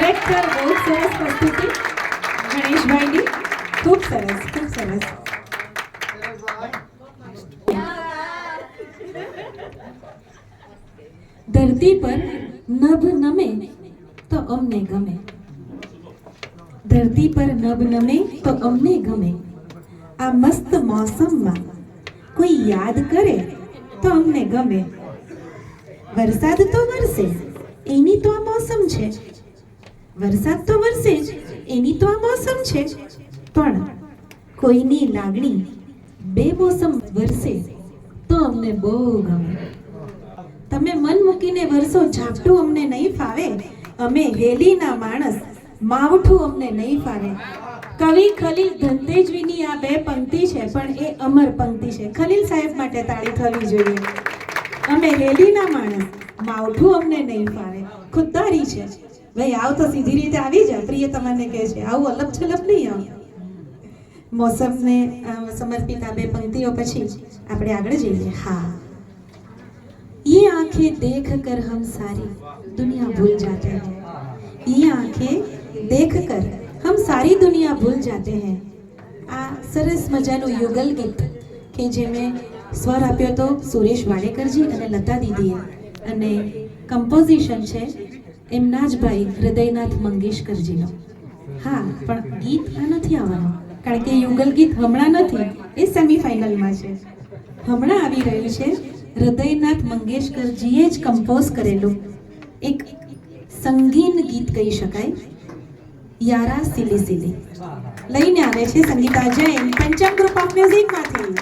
ખરેખર બહુ સરસ પ્રસ્તુતિ ગણેશભાઈની, ખૂબ સરસ, ખૂબ સરસ. ધરતી પર નભ નમે તો અમને ગમે, ધરતી પર નભ નમે તો અમને ગમે. આ મસ્ત મોસમમાં કોઈ યાદ કરે તો અમને ગમે. વરસાદ તો વરસે એની તો આ મોસમ છે, વરસાદ તો વરસે જ એની તો આ મોસમ છે. પણ કોઈની લાગણી બે મોસમ વરસે તો અમને બહુ ગમે. તમે મન મૂકીને વરસો ઝાપટું અમને નહીં ફાવે. અમે હેલીના માણસ, માવઠું અમને નહીં ફાવે. કવિ ખલીલ ધનતેજવીની આ બે પંક્તિ છે, પણ એ અમર પંક્તિ છે. ખલીલ સાહેબ માટે તાળી થવી જોઈએ. અમે હેલીના માણસ, માવઠું અમને નહીં ફાવે. ખુદદારી છે ભાઈ. આવ તો સીધી રીતે આવી જા. પ્રિય તમને કહે છે આવું અલગ છલક નહીં આવ. મોસમને સમર્પિત આ બે પંક્તિઓ પછી આપણે આગળ જઈએ. હા, ये आंखें देख कर हम सारी दुनिया भूल जाते हैं, ये आंखें देख कर हम सारी दुनिया भूल जाते हैं. આ સરસ મજાનું યુગલ ગીત કે જે મેં સ્વર આપ્યો તો સુરેશ વાડેકરજી અને લતા દીદીએ, અને કમ્પોઝિશન છે એમના જ ભાઈ હૃદયનાથ મંગેશકરજીનો. હા, પણ ગીત આ નથી આવવાનું, કારણ કે યુગલ ગીત હમણાં નથી, એ સેમીફાઇનલમાં છે. હમણાં આવી રહ્યું છે હૃદયનાથ મંગેશકરજીએ જ કમ્પોઝ કરેલું એક સંગીન ગીત કહી શકાય, યારા સિલી સિલી. લઈને આવે છે સંગીતા જૈન, પંચમ ગ્રુપ ઓફ મ્યુઝિકમાંથી.